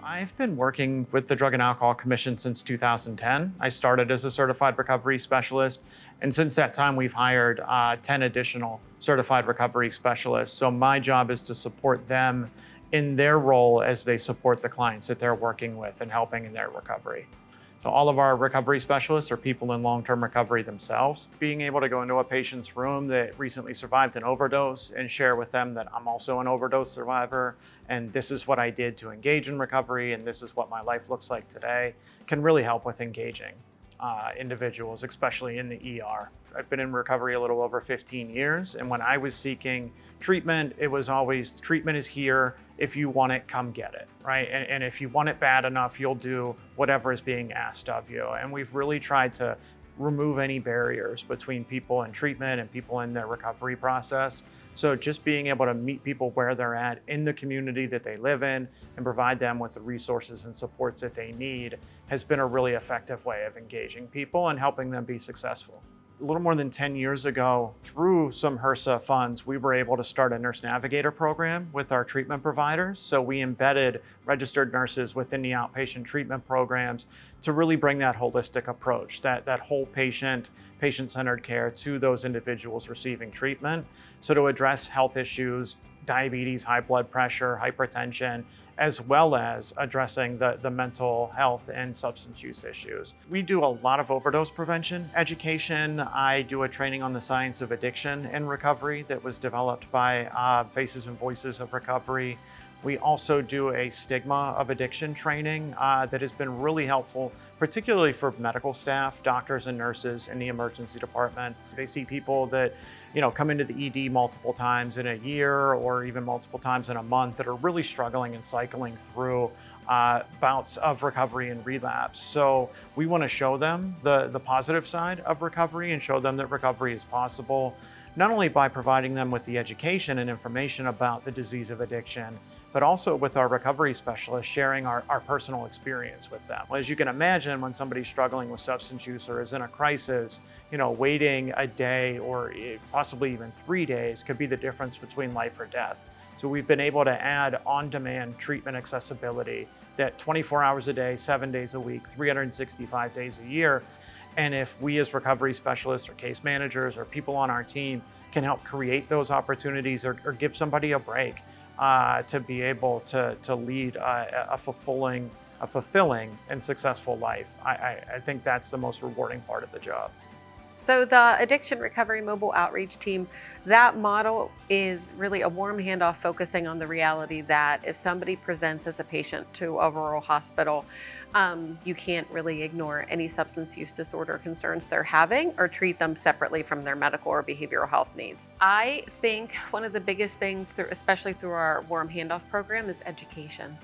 I've been working with the Drug and Alcohol Commission since 2010. I started as a certified recovery specialist, and since that time, we've hired 10 additional certified recovery specialists. So my job is to support them in their role as they support the clients that they're working with and helping in their recovery. So all of our recovery specialists are people in long-term recovery themselves. Being able to go into a patient's room that recently survived an overdose and share with them that I'm also an overdose survivor, and this is what I did to engage in recovery, and this is what my life looks like today, can really help with engaging individuals, especially in the ER. I've been in recovery a little over 15 years, and when I was seeking treatment, it was always, treatment is here. If you want it, come get it, right? And if you want it bad enough, you'll do whatever is being asked of you. And we've really tried to remove any barriers between people in treatment and people in their recovery process. So just being able to meet people where they're at in the community that they live in and provide them with the resources and supports that they need has been a really effective way of engaging people and helping them be successful. A little more than 10 years ago, through some HRSA funds, we were able to start a nurse navigator program with our treatment providers. So we embedded registered nurses within the outpatient treatment programs to really bring that holistic approach, that whole patient-centered care to those individuals receiving treatment. So to address health issues, diabetes, high blood pressure, hypertension, as well as addressing the mental health and substance use issues. We do a lot of overdose prevention education. I do a training on the science of addiction and recovery that was developed by Faces and Voices of Recovery. We also do a stigma of addiction training that has been really helpful, particularly for medical staff, doctors and nurses in the emergency department. They see people that come into the ED multiple times in a year or even multiple times in a month that are really struggling and cycling through bouts of recovery and relapse. So we want to show them the positive side of recovery and show them that recovery is possible, not only by providing them with the education and information about the disease of addiction, but also with our recovery specialists sharing our personal experience with them. As you can imagine, when somebody's struggling with substance use or is in a crisis, waiting a day or possibly even 3 days could be the difference between life or death. So we've been able to add on-demand treatment accessibility that 24 hours a day, 7 days a week, 365 days a year. And if we as recovery specialists or case managers or people on our team can help create those opportunities or give somebody a break, to be able to lead a fulfilling and successful life. I think that's the most rewarding part of the job. So the Addiction Recovery Mobile Outreach Team, that model is really a warm handoff focusing on the reality that if somebody presents as a patient to a rural hospital, you can't really ignore any substance use disorder concerns they're having or treat them separately from their medical or behavioral health needs. I think one of the biggest things, especially through our warm handoff program, is education,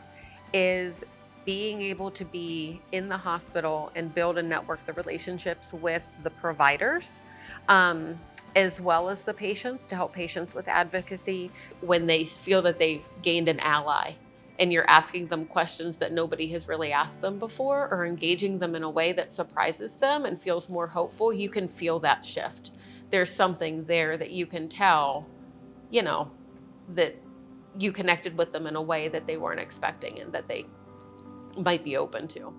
is being able to be in the hospital and build and network the relationships with the providers, as well as the patients, to help patients with advocacy when they feel that they've gained an ally and you're asking them questions that nobody has really asked them before or engaging them in a way that surprises them and feels more hopeful. You can feel that shift. There's something there that you can tell, that you connected with them in a way that they weren't expecting and that they might be open to.